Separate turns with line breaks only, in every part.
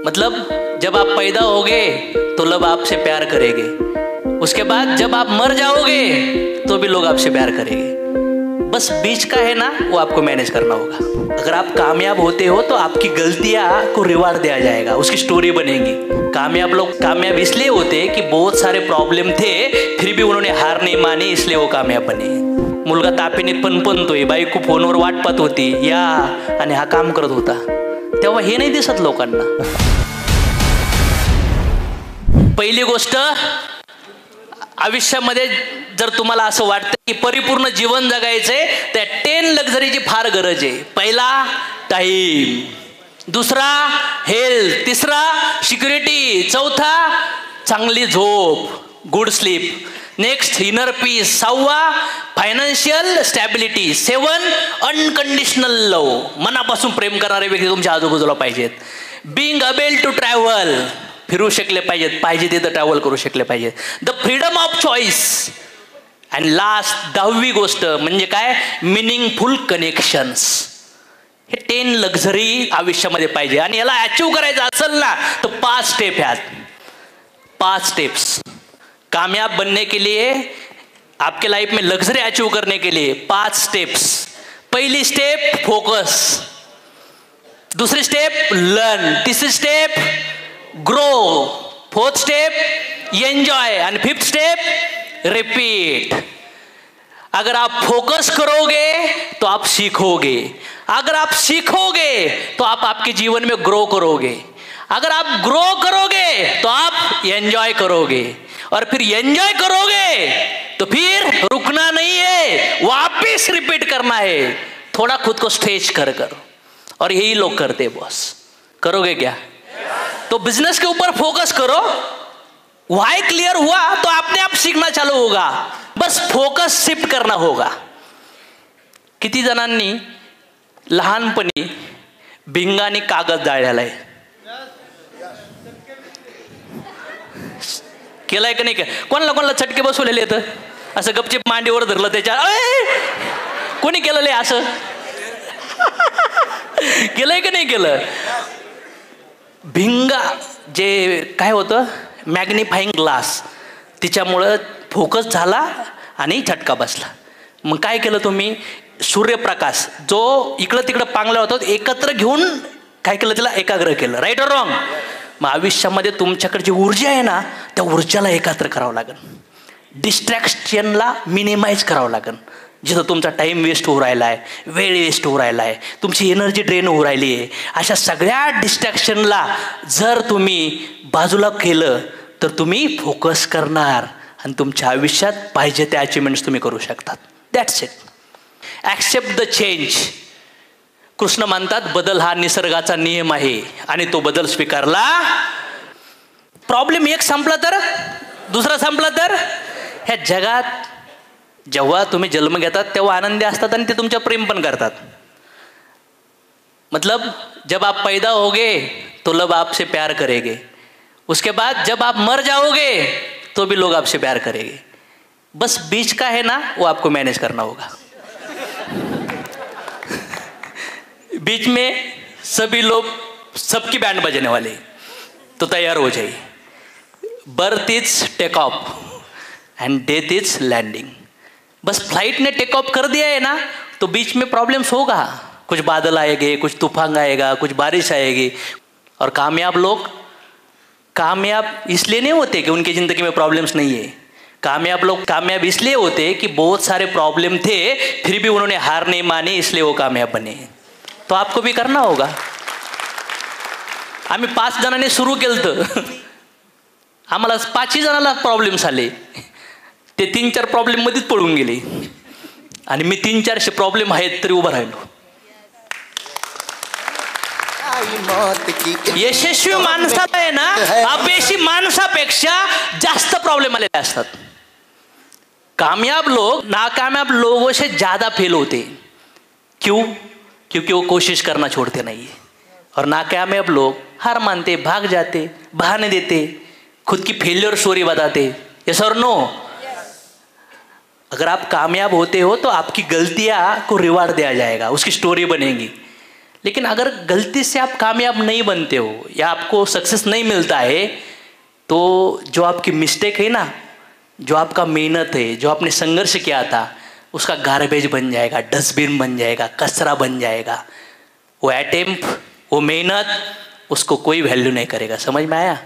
मतलब जब आप पैदा होगे तो लोग आपसे प्यार करेंगे, उसके बाद जब आप मर जाओगे तो भी लोग आपसे प्यार करेंगे। बस बीच का है ना, वो आपको मैनेज करना होगा। अगर आप कामयाब होते हो तो आपकी गलतियां को रिवार्ड दिया जाएगा, उसकी स्टोरी बनेगी। कामयाब लोग कामयाब इसलिए होते कि बहुत सारे प्रॉब्लेम थे फिर भी उन्होंने हार नहीं मानी, इसलिए वो कामयाब बने। मुलगा तापिनीत पणपणतोय, बायको फोनवर वाट पाहत होती या आणि हा काम करत होता, तेव्हा हे नाही दिसत लोकांना। पहिली गोष्ट, आयुष्यामध्ये जर तुम्हाला असं वाटतं की परिपूर्ण जीवन जगायचंय तर 10 लक्झरीची फार गरज आहे। पहिला टाइम, दुसरा हेल्थ, तिसरा सिक्युरिटी, चौथा चांगली झोप, good sleep, next inner peace, 6वा फायनान्शियल स्टॅबिलिटी, 7 अनकंडिशनल लव, मनापासून प्रेम करणारे व्यक्ती तुमच्या आजूबाजूला पाहिजेत। बिंग अबेल टू ट्रॅव्हल, फिरू शकले पाहिजेत, पाहिजे तिथं ट्रॅव्हल करू शकले पाहिजेत। The freedom of choice, and last 10वी गोष्ट म्हणजे काय, मिनिंगफुल कनेक्शन्स। हे 10 लक्झरी आयुष्यामध्ये पाहिजे आणि याला अचीव करायचं असेल ना तर 5 स्टेप आहेत। 5 स्टेप्स कामयाब बनने के लिए, आपके लाइफ में लग्जरी अचीव करने के लिए 5 स्टेप्स। पहली स्टेप फोकस, दूसरी स्टेप लर्न, तीसरी step grow, 4th step enjoy end 5th step repeat. अगर आप फोकस करोगे तो आप सीखोगे, अगर आप सीखोगे तो आप आपके जीवन में ग्रो करोगे, अगर आप ग्रो करोगे तो आप एंजॉय करोगे, और फिर एंजॉय करोगे तो फिर रुकना नहीं है, वापस रिपीट करना है, थोड़ा खुद को स्ट्रेच कर कर। और यही लोग करते हैं बॉस। करोगे क्या? तो बिजनेस के ऊपर फोकस करो, व्हाई क्लियर हुआ तो अपने आप सीखना चालू होगा, बस फोकस शिफ्ट करना होगा। किती जणांनी लहानपणी भिंगाने कागद जाळलेला आहे? केलाय का नाही? का कोणाला कोणाला चटके बसवलेले आहेत? असं गपचिप मांडीवर धरलं त्याच्या, कोणी केलेलं आहे असं? केलंय का नाही केलं? भिंगा जे काय होतं, मॅग्निफाईंग ग्लास, तिच्यामुळं फोकस झाला आणि झटका बसला। मग काय केलं तुम्ही? सूर्यप्रकाश जो इकडं तिकडं पांगला होता एकत्र घेऊन काय केलं, त्याला एकाग्र केलं। राईट और रॉंग? मग आयुष्यामध्ये तुमच्याकडे जी ऊर्जा आहे ना त्या ऊर्जाला एकत्र करावं लागेल, डिस्ट्रॅक्शनला मिनिमाइज करावं लागेल। जिथं तुमचा टाईम वेस्ट होऊ राहिला आहे, वेळ वेस्ट होऊ राहिला आहे, तुमची एनर्जी ड्रेन होऊ राहिली आहे, अशा सगळ्या डिस्ट्रॅक्शनला जर तुम्ही बाजूला केलं तर तुम्ही फोकस करणार आणि तुमच्या आयुष्यात पाहिजे त्या अचिव्हमेंट्स तुम्ही करू शकतात। That's it. Accept the change. Krishna म्हणतात बदल हा निसर्गाचा नियम आहे आणि तो बदल स्वीकारला। प्रॉब्लेम एक संपला तर दुसरा संपला तर, ह्या जगात जेव्हा तुम्ही जन्म घेतात तेव्हा आनंदी असतात आणि ते तुमच्या प्रेम पण करतात। मतलब जब आप पैदा होगे तो लोग आपसे प्यार करेंगे, उसके बाद जब आप मर जाओगे तो भी लोग आपसे प्यार करेंगे। बस बीच का है ना, वो आपको मैनेज करना होगा। बीच में सभी लोग सबकी बैंड बजाने वाले, तो तैयार हो जाइए। Birth is take off and death is landing. बस फ्लाइट ने टेक ऑफ कर दिया है ना तो बीच में प्रॉब्लम्स होगा, कुछ बादल आएंगे, कुछ तूफान आएगा, कुछ बारिश आएगी। और कामयाब लोग कामयाब इसलिए नहीं होते कि उनकी ज़िंदगी में प्रॉब्लम्स नहीं है। कामयाब लोग कामयाब इसलिए होते कि बहुत सारे प्रॉब्लम थे फिर भी उन्होंने हार नहीं मानी, इसलिए वो कामयाब बने। तो आपको भी करना होगा। आम्ही 5 जणांनी सुरू केलं तर आम्हाला 5ही जणांना प्रॉब्लेम्स आले, ते 3-4 प्रॉब्लेम मध्येच पडून गेले आणि मी 3-400 प्रॉब्लेम आहेत तरी उभा राहिलो। यशस्वी माणसाला आहे ना अपयशी माणसापेक्षा जास्त प्रॉब्लेम आलेले असतात। कामयाब लोग नाकामयाब लोगों से ज्यादा फेल होते। क्यों? क्योंकि वो कोशिश करना छोड़ते नहीं है। और नाकामयाब लोग हार मानते, भाग जाते, बहाने देते, खुद की फेलियर स्टोरी बताते। यस और नो? अगर आप कामयाब होते हो तो आपकी गलतियां को रिवार्ड दिया जाएगा, उसकी स्टोरी बनेगी। लेकिन अगर गलती से आप कामयाब नहीं बनते हो या आपको सक्सेस नहीं मिलता है, तो जो आपकी मिस्टेक है ना, जो आपका मेहनत है, जो आपने संघर्ष किया था, उसका गार्बेज बन जाएगा, डस्टबिन बन जाएगा, कचरा बन जाएगा। वो अटेम्प्ट, वो मेहनत, उसको कोई वैल्यू नहीं करेगा। समझ में आया?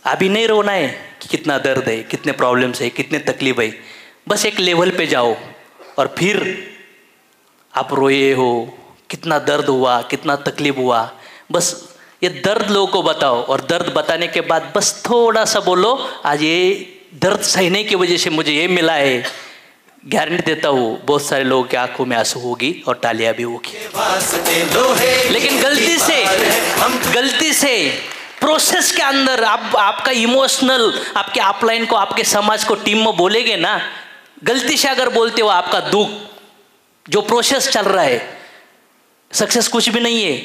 अभी नहीं रोना है कि कितना दर्द है, कितने प्रॉब्लम्स है, कितने तकलीफ है। बस एक लेवल पे जाओ और फिर आप रोए हो, कितना दर्द हुआ, कितना तकलीफ हुआ, बस ये दर्द लोगों को बताओ। और दर्द बताने के बाद बस थोड़ा सा बोलो, आज ये दर्द सहने की वजह से मुझे ये मिला है। गारंटी देता हूँ बहुत सारे लोगों की आंखों में आंसू होगी और तालियां भी होगी। लेकिन गलती से प्रोसेस के अंदर आपका इमोशनल, आपके अपलाइन को, आपके समाज को, टीम में बोलेंगे ना, गलती से अगर बोलते हो आपका दुख, जो प्रोसेस चल रहा है, सक्सेस कुछ भी नहीं है,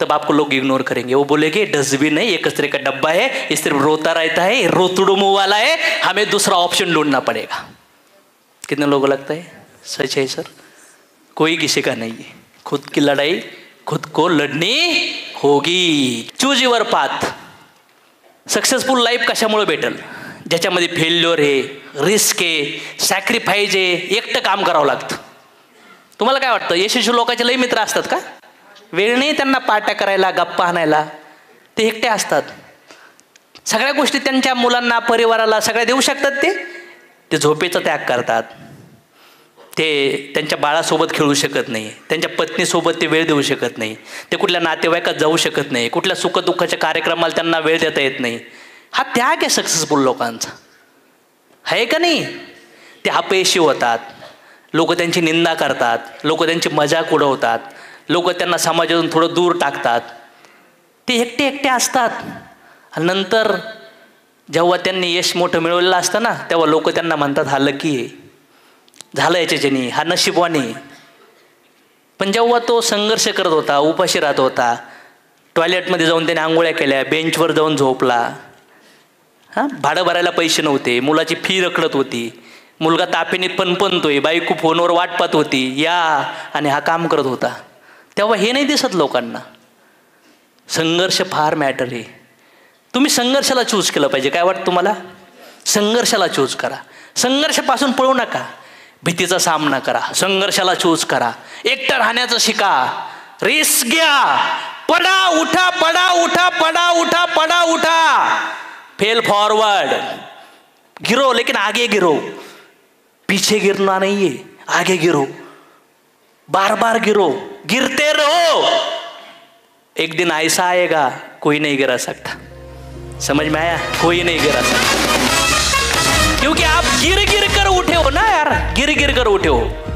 तब आपको लोग इग्नोर करेंगे। वो बोलेंगे डस्टबिन है, ये कचरे का डब्बा है, ये सिर्फ रोता रहता है, रोतुड़ू मुंह वाला है, हमें दूसरा ऑप्शन ढूंढना पड़ेगा। कितने लोगों को लगता है सच है सर? कोई किसी का नहीं है। खुद की लड़ाई खुद को लढणी होगी। Choose your path. Successful life कशामुळे भेटेल? ज्याच्यामध्ये फेल्युअर आहे, रिस्क आहे, सॅक्रिफाईस आहे, एकटं काम करावं लागतं। तुम्हाला काय वाटतं, यशस्वी लोकांचे लई मित्र असतात का? वेळ नाही त्यांना पार्ट्या करायला, गप्पा आणायला, ते एकटे असतात। सगळ्या गोष्टी त्यांच्या मुलांना, परिवाराला सगळ्या देऊ शकतात ते झोपेचा त्याग करतात, ते त्यांच्या बाळासोबत खेळू शकत नाही, त्यांच्या पत्नीसोबत ते वेळ देऊ शकत नाही, ते कुठल्या नातेवाईकात जाऊ शकत नाही, कुठल्या सुखदुःखाच्या कार्यक्रमाला त्यांना वेळ देता येत नाही। हा त्याग आहे सक्सेसफुल लोकांचा, आहे का नाही? ते अपयशी होतात, लोक त्यांची निंदा करतात, लोक त्यांची मजाक उडवतात, लोक त्यांना समाजातून थोडं दूर टाकतात, ते एकटे एकटे असतात। आणि नंतर जेव्हा त्यांनी यश मोठं मिळवलेलं असतं ना, तेव्हा लोक त्यांना म्हणतात हा लकी आहे, झालं याच्याने, हा नशीबवान आहे। पण जेव्हा तो संघर्ष करत होता, उपाशी राहत होता, टॉयलेटमध्ये जाऊन त्याने आंघोळ्या केल्या, बेंचवर जाऊन झोपला, भाडं भरायला पैसे नव्हते, मुलाची फी रखडत होती, मुलगा तापेने पणपणतोय, बायको फोनवर वाट पाहत होती या, आणि हा काम करत होता, तेव्हा हे नाही दिसत लोकांना। संघर्ष फार मॅटर आहे। तुम्ही संघर्षाला चूज केलं पाहिजे। काय वाटतं तुम्हाला? संघर्षाला चूज करा, संघर्षापासून पळू नका, भीतीचा सामना करा, संघर्षाला चूज करा, एकटं राहण्याचं शिका, रिस्क घ्या, पडा उठा, पडा उठा, पडा उठा, पडा उठा, फेल फॉरवर्ड, गिरो लेकिन आगे गिरो, पीछे गिरना नहीं है, आगे गिरो, बार बार गिरो, गिरते रहो, एक दिन ऐसा आएगा कोई नहीं गिरा सकता। समझ में आया? कोई नहीं गिरा सकता, क्योंकि आप गिर गिर कर उठे हो ना यार, गिर गिर कर उठे हो।